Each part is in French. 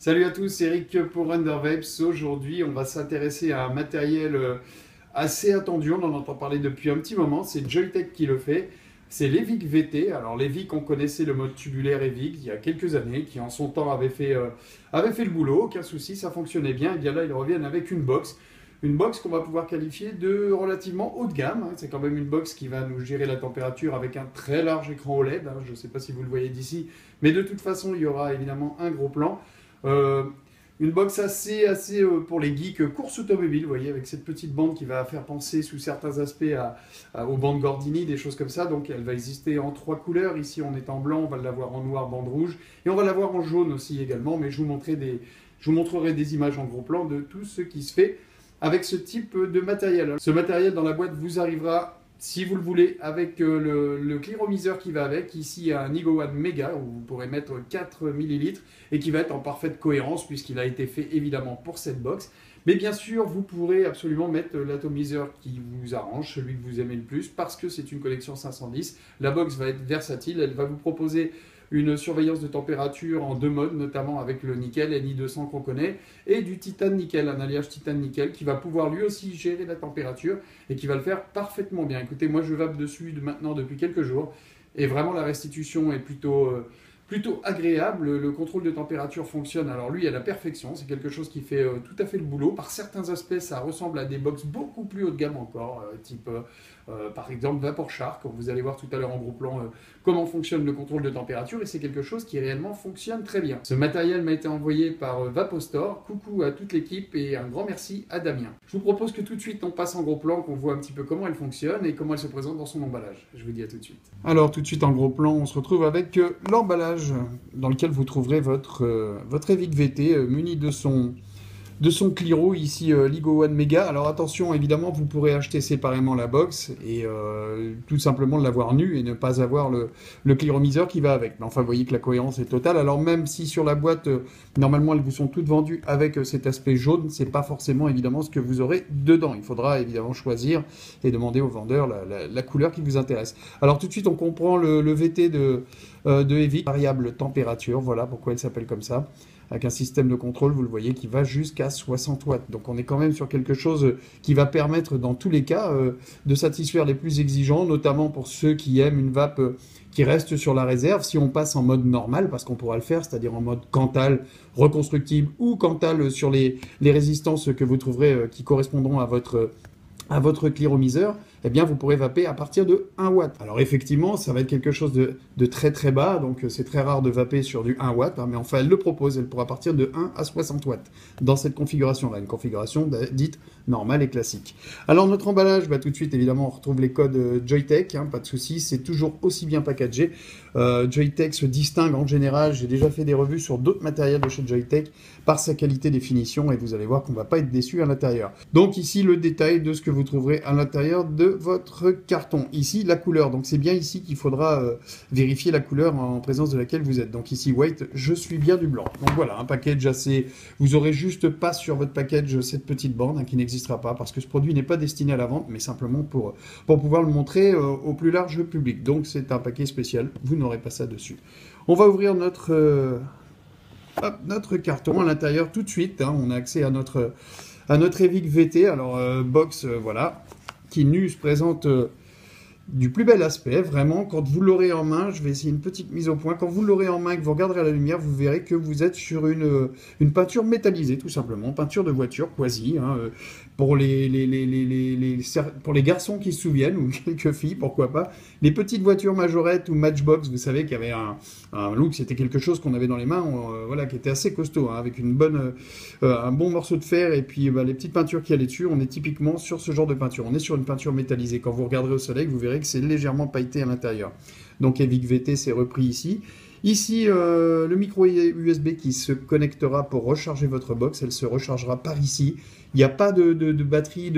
Salut à tous, c'est Eric pour Rundervapes. Aujourd'hui, on va s'intéresser à un matériel assez attendu. On en entend parler depuis un petit moment. C'est Joyetech qui le fait. C'est l'Evic VT. Alors, l'Evic, on connaissait le mode tubulaire Evic il y a quelques années, qui en son temps avait fait le boulot. Aucun souci, ça fonctionnait bien. Et bien là, ils reviennent avec une box. Une box qu'on va pouvoir qualifier de relativement haut de gamme. C'est quand même une box qui va nous gérer la température avec un très large écran OLED. Je ne sais pas si vous le voyez d'ici, mais de toute façon, il y aura évidemment un gros plan. Euh, une box assez pour les geeks course automobile, vous voyez, avec cette petite bande qui va faire penser sous certains aspects aux bandes Gordini, des choses comme ça. Donc elle va exister en 3 couleurs. Ici on est en blanc, on va l'avoir en noir, bande rouge, et on va l'avoir en jaune aussi également. Mais je vous montrerai des images en gros plan de tout ce qui se fait avec ce type de matériel. Ce matériel dans la boîte vous arrivera, si vous le voulez, avec le cliromiseur qui va avec. Ici, il y a un Igo One Mega où vous pourrez mettre 4 millilitres et qui va être en parfaite cohérence puisqu'il a été fait évidemment pour cette box. Mais bien sûr, vous pourrez absolument mettre l'atomiseur qui vous arrange, celui que vous aimez le plus, parce que c'est une collection 510. La box va être versatile, elle va vous proposer une surveillance de température en 2 modes, notamment avec le nickel Ni200 qu'on connaît, et du titane nickel, un alliage titane nickel qui va pouvoir lui aussi gérer la température et qui va le faire parfaitement bien. Écoutez, moi je vape dessus maintenant depuis quelques jours, et vraiment la restitution est plutôt agréable. Le contrôle de température fonctionne alors lui à la perfection. C'est quelque chose qui fait tout à fait le boulot. Par certains aspects, ça ressemble à des box beaucoup plus haut de gamme encore, type par exemple VaporShark. Vous allez voir tout à l'heure en gros plan comment fonctionne le contrôle de température, et c'est quelque chose qui réellement fonctionne très bien. Ce matériel m'a été envoyé par Vapostore. Coucou à toute l'équipe et un grand merci à Damien. Je vous propose que tout de suite on passe en gros plan, qu'on voit un petit peu comment elle fonctionne et comment elle se présente dans son emballage. Je vous dis à tout de suite. Alors tout de suite en gros plan, on se retrouve avec l'emballage dans lequel vous trouverez votre Evic VT muni de son Cliro, ici l'Igo One Mega. Alors attention, évidemment, vous pourrez acheter séparément la box et tout simplement l'avoir nue et ne pas avoir le cliromiseur qui va avec. Mais enfin, vous voyez que la cohérence est totale. Alors même si sur la boîte, normalement, elles vous sont toutes vendues avec cet aspect jaune, c'est pas forcément évidemment ce que vous aurez dedans. Il faudra évidemment choisir et demander au vendeur la couleur qui vous intéresse. Alors tout de suite, on comprend le VT de Evic, variable température, voilà pourquoi elle s'appelle comme ça, avec un système de contrôle, vous le voyez, qui va jusqu'à 60 watts. Donc on est quand même sur quelque chose qui va permettre, dans tous les cas, de satisfaire les plus exigeants, notamment pour ceux qui aiment une vape qui reste sur la réserve. Si on passe en mode normal, parce qu'on pourra le faire, c'est-à-dire en mode Cantal reconstructible ou Cantal sur les résistances que vous trouverez qui correspondront à votre cliromiseur, eh bien vous pourrez vaper à partir de 1 watt. Alors effectivement, ça va être quelque chose de très très bas, donc c'est très rare de vaper sur du 1 watt, mais enfin elle le propose, elle pourra partir de 1 à 60 watts dans cette configuration-là, une configuration dite normale et classique. Alors notre emballage, tout de suite évidemment on retrouve les codes Joyetech, pas de souci, c'est toujours aussi bien packagé. Joyetech se distingue en général, j'ai déjà fait des revues sur d'autres matériels de chez Joyetech par sa qualité des finitions, et vous allez voir qu'on ne va pas être déçu à l'intérieur. Donc ici le détail de ce que vous trouverez à l'intérieur de votre carton. Ici la couleur, donc c'est bien ici qu'il faudra vérifier la couleur en présence de laquelle vous êtes. Donc ici white, je suis bien du blanc. Donc voilà, un package assez... Vous aurez juste pas sur votre package cette petite bande qui n'existera pas, parce que ce produit n'est pas destiné à la vente, mais simplement pour pouvoir le montrer au plus large public. Donc c'est un paquet spécial, vous n'aurez pas ça dessus. On va ouvrir notre carton à l'intérieur tout de suite. On a accès à notre Evic VT. Alors box, voilà, qui nu se présente du plus bel aspect, vraiment. Quand vous l'aurez en main, je vais essayer une petite mise au point. Quand vous l'aurez en main et que vous regarderez à la lumière, vous verrez que vous êtes sur une peinture métallisée, tout simplement, peinture de voiture, quasi. Pour pour les garçons qui se souviennent, ou quelques filles, pourquoi pas. Les petites voitures majorettes ou Matchbox, vous savez qu'il y avait un look, c'était quelque chose qu'on avait dans les mains, voilà, qui était assez costaud, avec un bon morceau de fer, et puis les petites peintures qui allaient dessus. On est typiquement sur ce genre de peinture. On est sur une peinture métallisée. Quand vous regarderez au soleil, vous verrez que c'est légèrement pailleté à l'intérieur. Donc Evic VT, c'est repris ici. Ici, le micro USB qui se connectera pour recharger votre box, elle se rechargera par ici. Il n'y a pas de batterie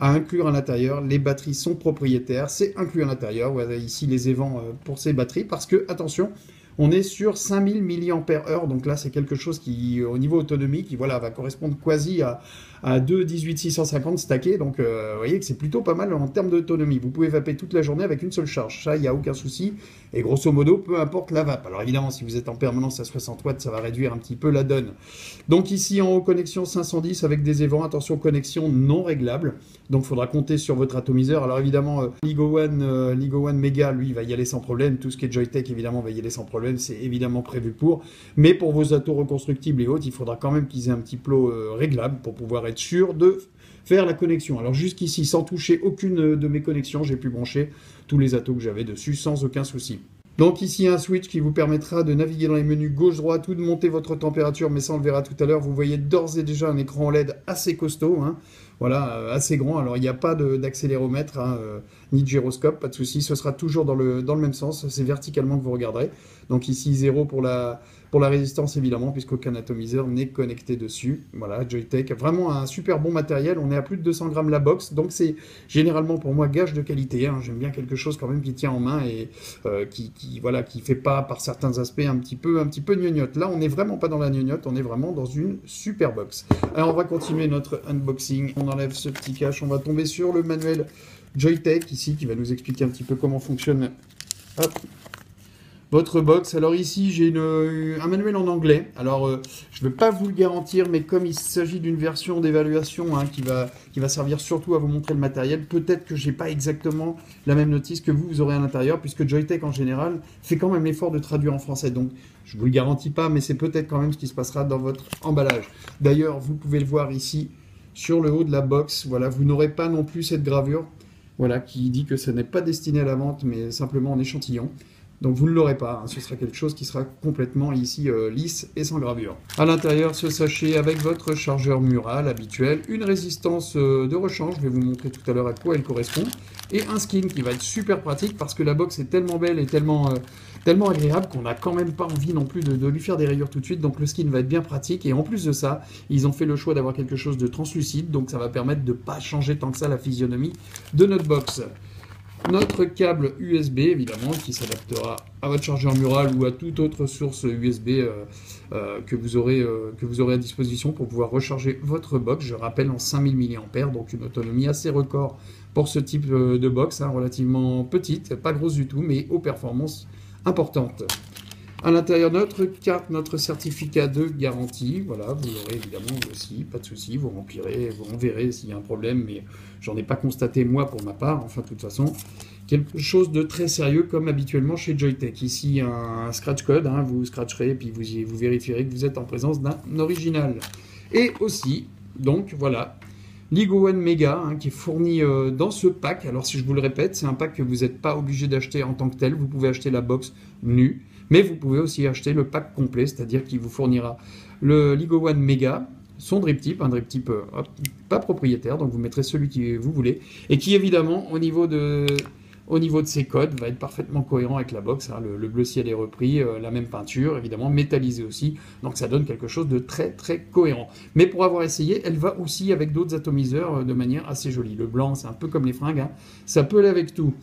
à inclure à l'intérieur. Les batteries sont propriétaires, c'est inclus à l'intérieur. Voilà ici les évents pour ces batteries, parce que, attention, On est sur 5000 mAh, donc là c'est quelque chose qui, au niveau autonomie, qui voilà, va correspondre quasi à 2 18650 stackés, donc vous voyez que c'est plutôt pas mal en termes d'autonomie. Vous pouvez vaper toute la journée avec une seule charge, ça il n'y a aucun souci, et grosso modo, peu importe la vape. Alors évidemment, si vous êtes en permanence à 60 watts, ça va réduire un petit peu la donne. Donc ici en haut, connexion 510 avec des évents, attention, connexion non réglable, donc il faudra compter sur votre atomiseur. Alors évidemment, Ligo One Mega, lui, va y aller sans problème, tout ce qui est Joyetech, évidemment, va y aller sans problème, c'est évidemment prévu pour, mais pour vos atos reconstructibles et autres, il faudra quand même qu'ils aient un petit plot réglable pour pouvoir être sûr de faire la connexion. Alors jusqu'ici, sans toucher aucune de mes connexions, j'ai pu brancher tous les atos que j'avais dessus sans aucun souci. Donc ici un switch qui vous permettra de naviguer dans les menus gauche-droite ou de monter votre température, mais ça on le verra tout à l'heure. Vous voyez d'ores et déjà un écran OLED assez costaud, hein. Voilà, assez grand. Alors il n'y a pas d'accéléromètre, hein, ni de gyroscope, pas de souci. Ce sera toujours dans le même sens, c'est verticalement que vous regarderez. Donc ici 0 pour la résistance évidemment, puisqu'aucun atomiseur n'est connecté dessus. Voilà, Joyetech, vraiment un super bon matériel. On est à plus de 200 grammes la box, donc c'est généralement pour moi gage de qualité, hein. J'aime bien quelque chose quand même qui tient en main et voilà, qui fait pas par certains aspects un petit peu gnognotte. Là, on n'est vraiment pas dans la gnognotte, on est vraiment dans une super box. Alors on va continuer notre unboxing. On enlève ce petit cache, on va tomber sur le manuel Joyetech ici qui va nous expliquer un petit peu comment fonctionne. Hop. Votre box. Alors ici, j'ai un manuel en anglais. Alors, je ne vais pas vous le garantir, mais comme il s'agit d'une version d'évaluation, hein, qui va servir surtout à vous montrer le matériel, peut-être que je n'ai pas exactement la même notice que vous aurez à l'intérieur, puisque Joyetech, en général, fait quand même l'effort de traduire en français. Donc, je ne vous le garantis pas, mais c'est peut-être quand même ce qui se passera dans votre emballage. D'ailleurs, vous pouvez le voir ici, sur le haut de la box. Voilà, vous n'aurez pas non plus cette gravure, voilà, qui dit que ce n'est pas destiné à la vente, mais simplement en échantillon. Donc vous ne l'aurez pas, hein. Ce sera quelque chose qui sera complètement ici lisse et sans gravure. À l'intérieur, ce sachet avec votre chargeur mural habituel, une résistance de rechange, je vais vous montrer tout à l'heure à quoi elle correspond, et un skin qui va être super pratique parce que la box est tellement belle et tellement agréable qu'on n'a quand même pas envie non plus de lui faire des rayures tout de suite, donc le skin va être bien pratique, et en plus de ça, ils ont fait le choix d'avoir quelque chose de translucide, donc ça va permettre de ne pas changer tant que ça la physionomie de notre box. Notre câble USB, évidemment, qui s'adaptera à votre chargeur mural ou à toute autre source USB que vous aurez à disposition pour pouvoir recharger votre box. Je rappelle, en 5000 mAh, donc une autonomie assez record pour ce type de box, hein, relativement petite, pas grosse du tout, mais aux performances importantes. À l'intérieur, notre carte, notre certificat de garantie. Voilà, vous l'aurez évidemment aussi, pas de souci, vous remplirez, vous en verrez s'il y a un problème, mais j'en ai pas constaté moi pour ma part. Enfin, de toute façon, quelque chose de très sérieux comme habituellement chez Joyetech. Ici, un scratch code, hein, vous scratcherez et puis vous vérifierez que vous êtes en présence d'un original. Et aussi, donc voilà, Ligo One Mega, hein, qui est fourni dans ce pack. Alors si je vous le répète, c'est un pack que vous n'êtes pas obligé d'acheter en tant que tel. Vous pouvez acheter la box nue, mais vous pouvez aussi acheter le pack complet, c'est-à-dire qu'il vous fournira le Ligo One Mega, son drip tip, un drip tip pas propriétaire, donc vous mettrez celui que vous voulez, et qui évidemment au niveau de ces codes va être parfaitement cohérent avec la box, hein. Le bleu ciel est repris, la même peinture, évidemment métallisée aussi, donc ça donne quelque chose de très très cohérent. Mais pour avoir essayé, elle va aussi avec d'autres atomiseurs de manière assez jolie. Le blanc, c'est un peu comme les fringues, hein. Ça peut aller avec tout.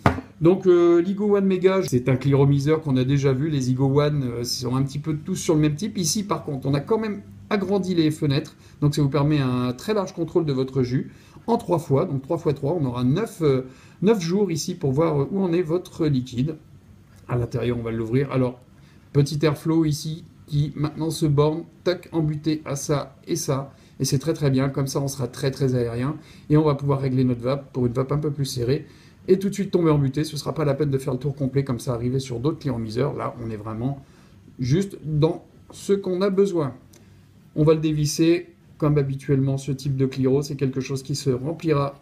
Donc Ligo One Mega, c'est un cliromiseur qu'on a déjà vu, les Ligo One sont un petit peu tous sur le même type. Ici par contre, on a quand même agrandi les fenêtres, donc ça vous permet un très large contrôle de votre jus en 3 fois, donc 3 x 3, on aura 9 jours ici pour voir où en est votre liquide. À l'intérieur, on va l'ouvrir. Alors, petit airflow ici qui maintenant se borne, tac, embuté à ça, et c'est très très bien, comme ça on sera très très aérien, et on va pouvoir régler notre vape pour une vape un peu plus serrée, et tout de suite tomber embuté. Ce ne sera pas la peine de faire le tour complet comme ça arriver sur d'autres cliromiseurs. Là, on est vraiment juste dans ce qu'on a besoin. On va le dévisser. Comme habituellement, ce type de cliro, c'est quelque chose qui se remplira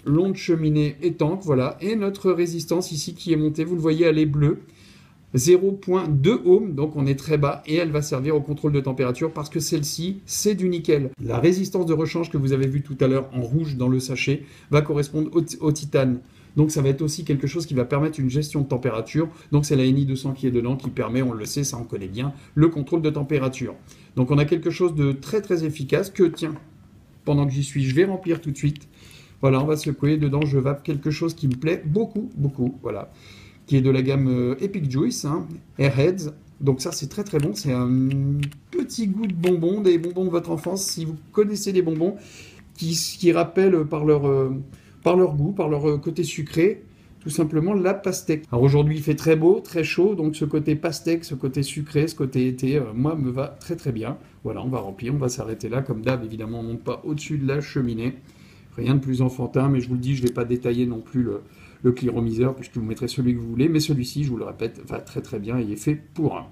long de cheminée et tank, voilà. Et notre résistance ici qui est montée, vous le voyez, elle est bleue. 0.2 ohm, donc on est très bas, et elle va servir au contrôle de température parce que celle-ci, c'est du nickel. La résistance de rechange que vous avez vue tout à l'heure en rouge dans le sachet va correspondre au titane. Donc ça va être aussi quelque chose qui va permettre une gestion de température. Donc c'est la NI200 qui est dedans qui permet, on le sait, ça on connaît bien, le contrôle de température. Donc on a quelque chose de très très efficace que, tiens, pendant que j'y suis, je vais remplir tout de suite. Voilà, on va secouer dedans, je vape quelque chose qui me plaît beaucoup, beaucoup, voilà. qui est de la gamme Epic Juice, hein, Airheads. Donc ça, c'est très très bon. C'est un petit goût de bonbons, des bonbons de votre enfance. Si vous connaissez les bonbons qui rappellent par leur goût, par leur côté sucré, tout simplement la pastèque. Alors aujourd'hui, il fait très beau, très chaud, donc ce côté pastèque, ce côté sucré, ce côté été, moi, me va très très bien. Voilà, on va remplir, on va s'arrêter là. Comme d'hab, évidemment, on ne monte pas au-dessus de la cheminée. Rien de plus enfantin, mais je vous le dis, je ne vais pas détailler non plus le cliromiseur, puisque vous mettrez celui que vous voulez. Mais celui-ci, je vous le répète, va très très bien et est fait pour un.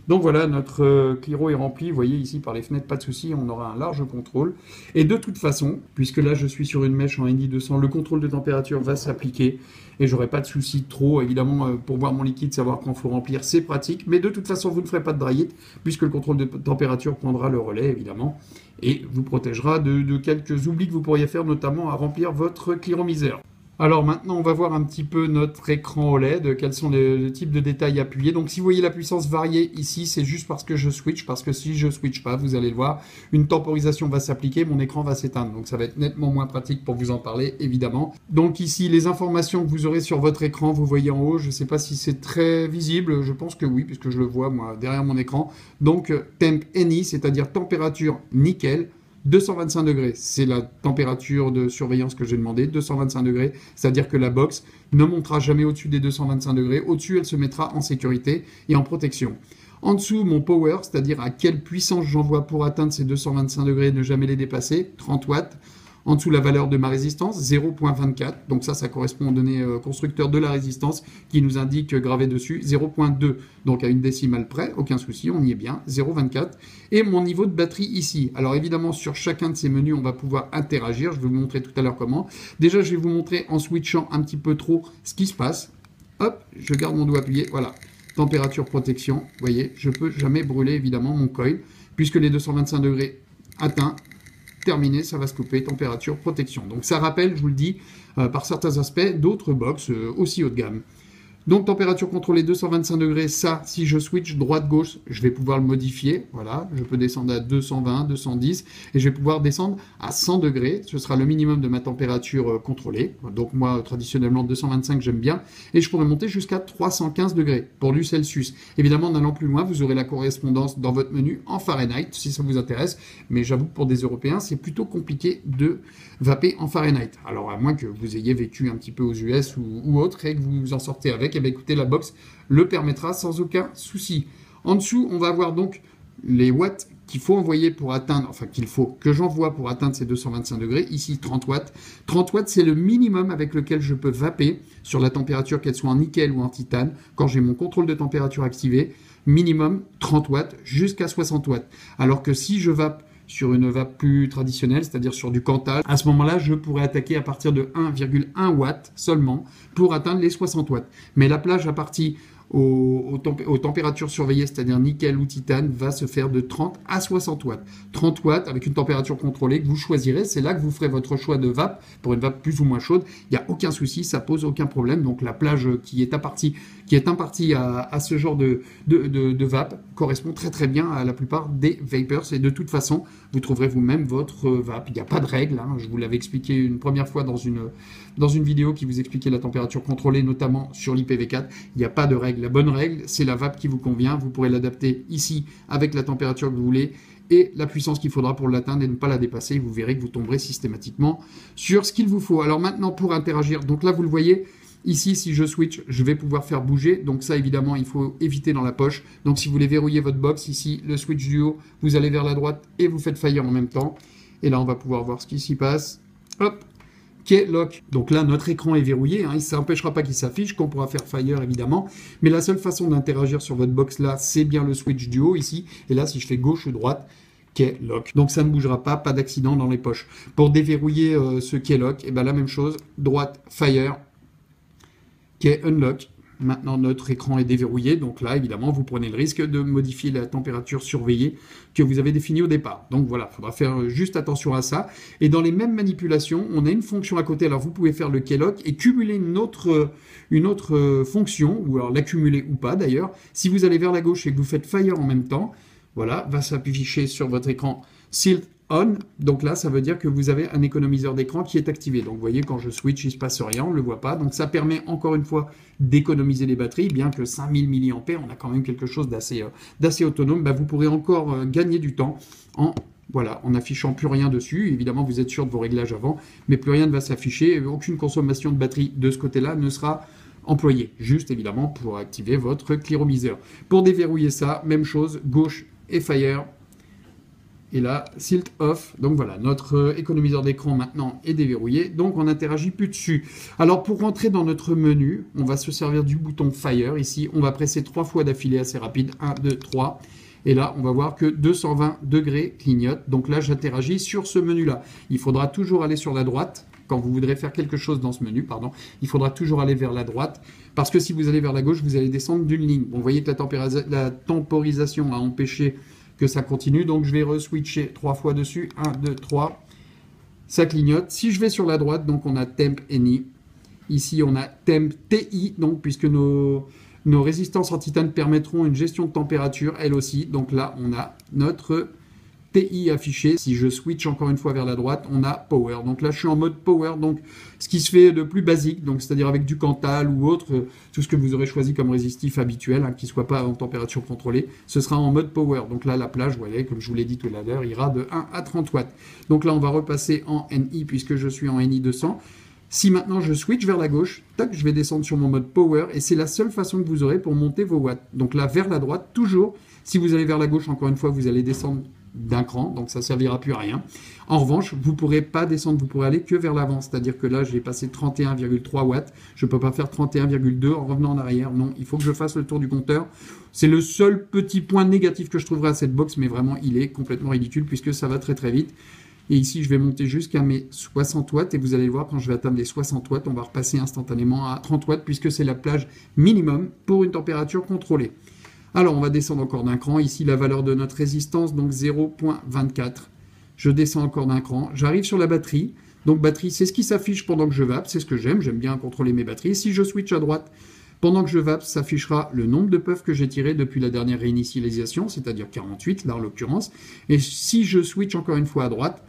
Donc voilà, notre cliro est rempli. Vous voyez ici par les fenêtres, pas de souci, on aura un large contrôle. Et de toute façon, puisque là je suis sur une mèche en ND200, le contrôle de température va s'appliquer et j'aurai pas de souci trop. Évidemment, pour voir mon liquide, savoir quand il faut remplir, c'est pratique. Mais de toute façon, vous ne ferez pas de dry heat, puisque le contrôle de température prendra le relais, évidemment, et vous protégera de quelques oublis que vous pourriez faire, notamment à remplir votre cliromiseur. Alors maintenant, on va voir un petit peu notre écran OLED, quels sont les types de détails appuyés. Donc si vous voyez la puissance varier ici, c'est juste parce que je switch, parce que si je switch pas, vous allez le voir, une temporisation va s'appliquer, mon écran va s'éteindre. Donc ça va être nettement moins pratique pour vous en parler, évidemment. Donc ici, les informations que vous aurez sur votre écran, vous voyez en haut, je ne sais pas si c'est très visible, je pense que oui, puisque je le vois moi derrière mon écran. Donc Temp Any, c'est-à-dire température nickel. 225 degrés, c'est la température de surveillance que j'ai demandé, 225 degrés, c'est-à-dire que la box ne montera jamais au-dessus des 225 degrés, au-dessus elle se mettra en sécurité et en protection. En dessous, mon power, c'est-à-dire à quelle puissance j'envoie pour atteindre ces 225 degrés et ne jamais les dépasser, 30 watts. En dessous, la valeur de ma résistance, 0.24. Donc ça correspond aux données constructeurs de la résistance qui nous indique gravé dessus 0.2. Donc à une décimale près, aucun souci, on y est bien, 0.24. Et mon niveau de batterie ici. Alors évidemment, sur chacun de ces menus, on va pouvoir interagir. Je vais vous montrer tout à l'heure comment. Déjà, je vais vous montrer en switchant un petit peu trop ce qui se passe. Hop, je garde mon doigt appuyé, voilà. Température protection, vous voyez, je ne peux jamais brûler évidemment mon coil, puisque les 225 degrés atteints, terminé, ça va se couper, température, protection. Donc ça rappelle, je vous le dis, par certains aspects, d'autres box aussi haut de gamme. Donc température contrôlée 225 degrés, ça, si je switch droite-gauche, je vais pouvoir le modifier. Voilà, je peux descendre à 220, 210, et je vais pouvoir descendre à 100 degrés. Ce sera le minimum de ma température contrôlée. Donc moi, traditionnellement, 225, j'aime bien. Et je pourrais monter jusqu'à 315 degrés pour du Celsius. Évidemment, en allant plus loin, vous aurez la correspondance dans votre menu en Fahrenheit, si ça vous intéresse. Mais j'avoue que pour des Européens, c'est plutôt compliqué de vaper en Fahrenheit. Alors, à moins que vous ayez vécu un petit peu aux US ou autre et que vous en sortez avec, eh bien, écoutez, la box le permettra sans aucun souci. En dessous, on va avoir donc les watts qu'il faut envoyer pour atteindre, enfin qu'il faut que j'envoie pour atteindre ces 225 degrés. Ici, 30 watts. 30 watts, c'est le minimum avec lequel je peux vaper sur la température, qu'elle soit en nickel ou en titane, quand j'ai mon contrôle de température activé. Minimum 30 watts jusqu'à 60 watts. Alors que si je vape sur une vape plus traditionnelle, c'est-à-dire sur du Cantal, à ce moment-là, je pourrais attaquer à partir de 1,1 watts seulement pour atteindre les 60 watts. Mais la plage à partir aux températures surveillées, c'est-à-dire nickel ou titane, va se faire de 30 à 60 watts. 30 watts avec une température contrôlée que vous choisirez, c'est là que vous ferez votre choix de vape. Pour une vape plus ou moins chaude, il n'y a aucun souci, ça pose aucun problème. Donc la plage qui est impartie à ce genre de vape correspond très très bien à la plupart des vapers. Et de toute façon, vous trouverez vous-même votre vape. Il n'y a pas de règle, hein. Je vous l'avais expliqué une première fois dans une vidéo qui vous expliquait la température contrôlée, notamment sur l'IPv4. Il n'y a pas de règle. La bonne règle, c'est la vape qui vous convient. Vous pourrez l'adapter ici avec la température que vous voulez et la puissance qu'il faudra pour l'atteindre et ne pas la dépasser. Vous verrez que vous tomberez systématiquement sur ce qu'il vous faut. Alors maintenant, pour interagir, donc là, vous le voyez, ici, si je switch, je vais pouvoir faire bouger. Donc ça, évidemment, il faut éviter dans la poche. Donc si vous voulez verrouiller votre box, ici, le switch du haut, vous allez vers la droite et vous faites fire en même temps. Et là, on va pouvoir voir ce qui s'y passe. Hop, Key-lock. Donc là, notre écran est verrouillé. Hein, ça n'empêchera pas qu'il s'affiche, qu'on pourra faire fire, évidemment. Mais la seule façon d'interagir sur votre box, là, c'est bien le switch du haut, ici. Et là, si je fais gauche ou droite, Key-lock. Donc ça ne bougera pas, pas d'accident dans les poches. Pour déverrouiller ce Key-lock, et ben la même chose. Droite, fire. Unlock. Maintenant, notre écran est déverrouillé. Donc là, évidemment, vous prenez le risque de modifier la température surveillée que vous avez définie au départ. Donc voilà, il faudra faire juste attention à ça. Et dans les mêmes manipulations, on a une fonction à côté. Alors, vous pouvez faire le keylock et cumuler une autre fonction, ou alors l'accumuler ou pas d'ailleurs. Si vous allez vers la gauche et que vous faites fire en même temps, voilà, va s'afficher sur votre écran Sealed on, donc là, ça veut dire que vous avez un économiseur d'écran qui est activé. Donc, vous voyez, quand je switch, il ne se passe rien, on ne le voit pas. Donc, ça permet, encore une fois, d'économiser les batteries, bien que 5000 mAh, on a quand même quelque chose d'assez autonome. Bah, vous pourrez encore gagner du temps en affichant plus rien dessus. Évidemment, vous êtes sûr de vos réglages avant, mais plus rien ne va s'afficher. Aucune consommation de batterie de ce côté-là ne sera employée. Juste, évidemment, pour activer votre clearomiseur. Pour déverrouiller ça, même chose, gauche et Fire. Et là, Tilt Off. Donc voilà, notre économiseur d'écran maintenant est déverrouillé. Donc on n'interagit plus dessus. Alors pour rentrer dans notre menu, on va se servir du bouton Fire. Ici, on va presser 3 fois d'affilée assez rapide. 1, 2, 3. Et là, on va voir que 220 degrés clignote. Donc là, j'interagis sur ce menu-là. Il faudra toujours aller sur la droite. Quand vous voudrez faire quelque chose dans ce menu, il faudra toujours aller vers la droite. Parce que si vous allez vers la gauche, vous allez descendre d'une ligne. Bon, vous voyez que la temporisation a empêché que ça continue. Donc, je vais re-switcher 3 fois dessus. 1, 2, 3. Ça clignote. Si je vais sur la droite, donc on a Temp NI. Ici, on a Temp TI. Donc, puisque nos résistances en titane permettront une gestion de température, elle aussi. Donc là, on a notre TI affiché. Si je switch encore une fois vers la droite, on a Power. Donc là, je suis en mode Power. Donc, ce qui se fait de plus basique, donc c'est-à-dire avec du Cantal ou autre, tout ce que vous aurez choisi comme résistif habituel, qui ne soit pas en température contrôlée, ce sera en mode Power. Donc là, la plage, vous voyez, comme je vous l'ai dit tout à l'heure, ira de 1 à 30 watts. Donc là, on va repasser en NI puisque je suis en NI 200. Si maintenant je switch vers la gauche, tac, je vais descendre sur mon mode Power et c'est la seule façon que vous aurez pour monter vos watts. Donc là, vers la droite, toujours. Si vous allez vers la gauche, encore une fois, vous allez descendre d'un cran, donc ça ne servira plus à rien. En revanche, vous ne pourrez pas descendre, vous pourrez aller que vers l'avant, c'est-à-dire que là, j'ai passé 31,3 watts, je ne peux pas faire 31,2 en revenant en arrière, non, il faut que je fasse le tour du compteur. C'est le seul petit point négatif que je trouverai à cette box, mais vraiment, il est complètement ridicule puisque ça va très très vite. Et ici, je vais monter jusqu'à mes 60 watts, et vous allez voir, quand je vais atteindre les 60 watts, on va repasser instantanément à 30 watts, puisque c'est la plage minimum pour une température contrôlée. Alors, on va descendre encore d'un cran. Ici, la valeur de notre résistance, donc 0,24. Je descends encore d'un cran. J'arrive sur la batterie. Donc, batterie, c'est ce qui s'affiche pendant que je vape. C'est ce que j'aime. J'aime bien contrôler mes batteries. Si je switch à droite, pendant que je vape, s'affichera le nombre de puffs que j'ai tiré depuis la dernière réinitialisation, c'est-à-dire 48, là en l'occurrence. Et si je switch encore une fois à droite,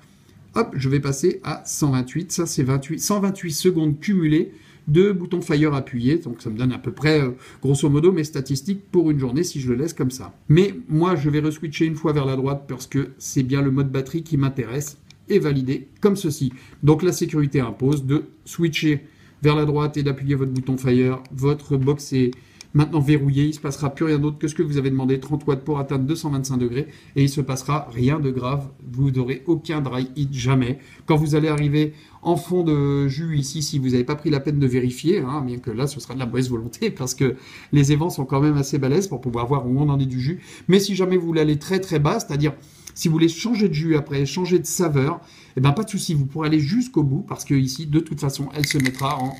hop, je vais passer à 128. Ça, c'est 128 secondes cumulées de boutons Fire appuyés. Donc, ça me donne à peu près, grosso modo, mes statistiques pour une journée si je le laisse comme ça. Mais moi, je vais re-switcher une fois vers la droite parce que c'est bien le mode batterie qui m'intéresse et valider comme ceci. Donc, la sécurité impose de switcher vers la droite et d'appuyer votre bouton Fire. Votre box est maintenant verrouillé, il ne se passera plus rien d'autre que ce que vous avez demandé, 30 watts pour atteindre 225 degrés, et il ne se passera rien de grave, vous n'aurez aucun dry heat, jamais. Quand vous allez arriver en fond de jus ici, si vous n'avez pas pris la peine de vérifier, bien que là ce sera de la mauvaise volonté, parce que les évents sont quand même assez balèzes pour pouvoir voir où on en est du jus, mais si jamais vous voulez aller très très bas, c'est-à-dire si vous voulez changer de jus après, changer de saveur, pas de souci, vous pourrez aller jusqu'au bout, parce que ici, de toute façon, elle se mettra en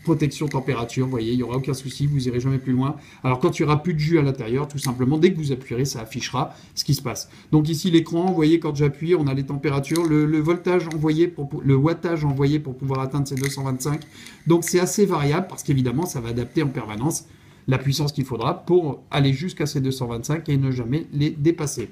protection température, vous voyez, il n'y aura aucun souci, vous irez jamais plus loin. Alors quand il n'y aura plus de jus à l'intérieur, tout simplement, dès que vous appuierez, ça affichera ce qui se passe. Donc ici l'écran, vous voyez, quand j'appuie, on a les températures, le voltage envoyé, le wattage envoyé pour pouvoir atteindre ces 225. Donc c'est assez variable parce qu'évidemment, ça va adapter en permanence la puissance qu'il faudra pour aller jusqu'à ces 225 et ne jamais les dépasser.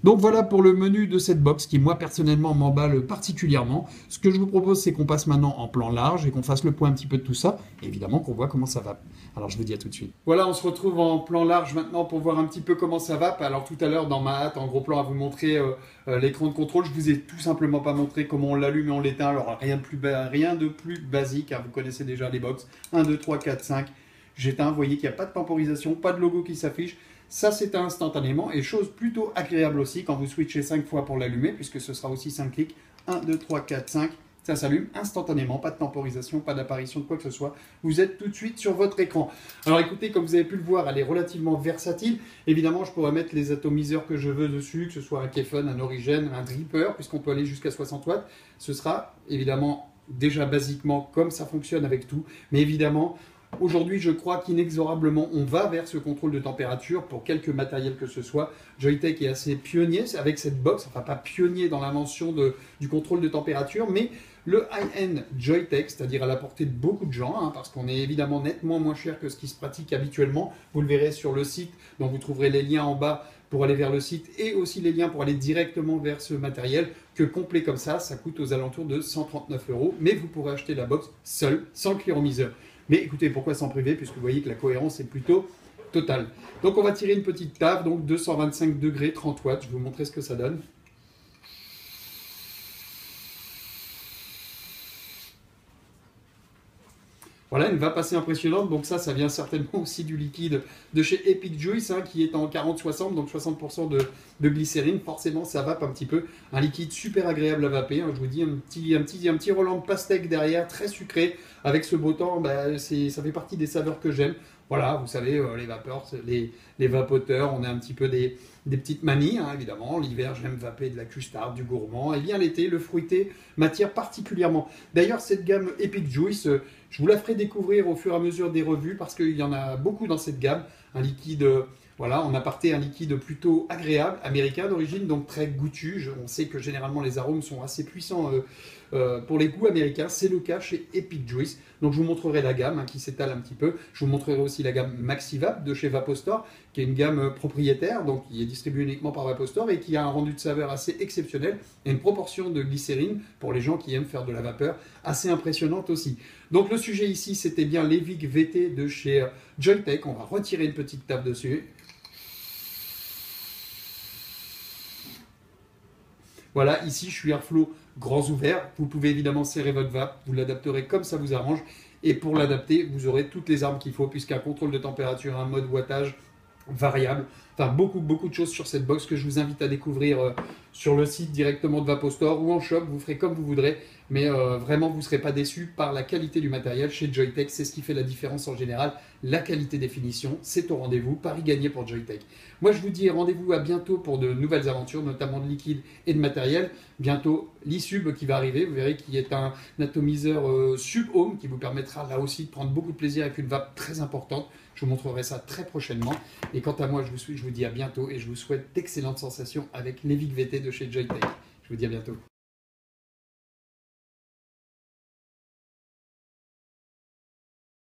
Donc voilà pour le menu de cette box qui moi personnellement m'emballe particulièrement. Ce que je vous propose c'est qu'on passe maintenant en plan large et qu'on fasse le point un petit peu de tout ça. Et évidemment qu'on voit comment ça va. Alors je vous dis à tout de suite. Voilà, on se retrouve en plan large maintenant pour voir un petit peu comment ça va. Alors tout à l'heure dans ma hâte en gros plan à vous montrer l'écran de contrôle, je vous ai tout simplement pas montré comment on l'allume et on l'éteint. Alors rien de plus basique, vous connaissez déjà les box. 1, 2, 3, 4, 5. J'éteins, vous voyez qu'il n'y a pas de temporisation, pas de logo qui s'affiche. Ça s'éteint instantanément et chose plutôt agréable aussi quand vous switchez 5 fois pour l'allumer puisque ce sera aussi 5 clics. 1, 2, 3, 4, 5. Ça s'allume instantanément, pas de temporisation, pas d'apparition de quoi que ce soit. Vous êtes tout de suite sur votre écran. Alors écoutez, comme vous avez pu le voir, elle est relativement versatile. Évidemment, je pourrais mettre les atomiseurs que je veux dessus, que ce soit un Kefun, un Origène, un Dripper, puisqu'on peut aller jusqu'à 60 watts. Ce sera évidemment déjà basiquement comme ça fonctionne avec tout. Mais évidemment, aujourd'hui, je crois qu'inexorablement, on va vers ce contrôle de température pour quelque matériel que ce soit. Joyetech est assez pionnier avec cette box, enfin pas pionnier dans l'invention du contrôle de température, mais le high-end Joyetech, c'est-à-dire à la portée de beaucoup de gens, hein, parce qu'on est évidemment nettement moins cher que ce qui se pratique habituellement. Vous le verrez sur le site, donc vous trouverez les liens en bas pour aller vers le site et aussi les liens pour aller directement vers ce matériel que complet comme ça coûte aux alentours de 139 €, mais vous pourrez acheter la box seule, sans le clearomiseur. Mais écoutez, pourquoi s'en priver, puisque vous voyez que la cohérence est plutôt totale. Donc on va tirer une petite table, donc 225 degrés, 30 watts, je vais vous montrer ce que ça donne. Voilà, une vape assez impressionnante. Donc ça vient certainement aussi du liquide de chez Epic Juice, hein, qui est en 40-60, donc 60% de glycérine. Forcément, ça vape un petit peu. Un liquide super agréable à vaper, hein. Je vous dis, un petit Roland de pastèque derrière, très sucré. Avec ce beau temps, bah, ça fait partie des saveurs que j'aime. Voilà, vous savez, les vapeurs, les vapoteurs, on a un petit peu des petites manies, hein, évidemment. L'hiver, j'aime vaper de la custarde, du gourmand. Et bien l'été, le fruité m'attire particulièrement. D'ailleurs, cette gamme Epic Juice, je vous la ferai découvrir au fur et à mesure des revues parce qu'il y en a beaucoup dans cette gamme. Un liquide, voilà, en aparté, un liquide plutôt agréable, américain d'origine, donc très goûtu. On sait que généralement les arômes sont assez puissants pour les goûts américains. C'est le cas chez Epic Juice. Donc je vous montrerai la gamme, hein, qui s'étale un petit peu. Je vous montrerai aussi la gamme MaxiVap de chez Vapostore, qui est une gamme propriétaire, donc qui est distribuée uniquement par Vapostore et qui a un rendu de saveur assez exceptionnel et une proportion de glycérine pour les gens qui aiment faire de la vapeur assez impressionnante aussi. Donc le sujet ici, c'était bien l'Evic VT de chez Joyetech. On va retirer une petite table dessus. Voilà, ici je suis airflow grands ouverts. Vous pouvez évidemment serrer votre vape, vous l'adapterez comme ça vous arrange. Et pour l'adapter, vous aurez toutes les armes qu'il faut, puisqu'un contrôle de température, un mode wattage variable. Enfin, beaucoup de choses sur cette box que je vous invite à découvrir sur le site directement de Vapostore ou en shop. Vous ferez comme vous voudrez, mais vraiment, vous ne serez pas déçus par la qualité du matériel chez Joyetech. C'est ce qui fait la différence en général. La qualité des finitions, c'est au rendez-vous. Pari gagné pour Joyetech. Moi, je vous dis rendez-vous à bientôt pour de nouvelles aventures, notamment de liquide et de matériel. Bientôt, l'e-sub qui va arriver. Vous verrez qu'il est un atomiseur sub-home qui vous permettra là aussi de prendre beaucoup de plaisir avec une vape très importante. Je vous montrerai ça très prochainement. Et quant à moi, je vous dis à bientôt et je vous souhaite d'excellentes sensations avec l'Evic VT de chez Joyetech. Je vous dis à bientôt.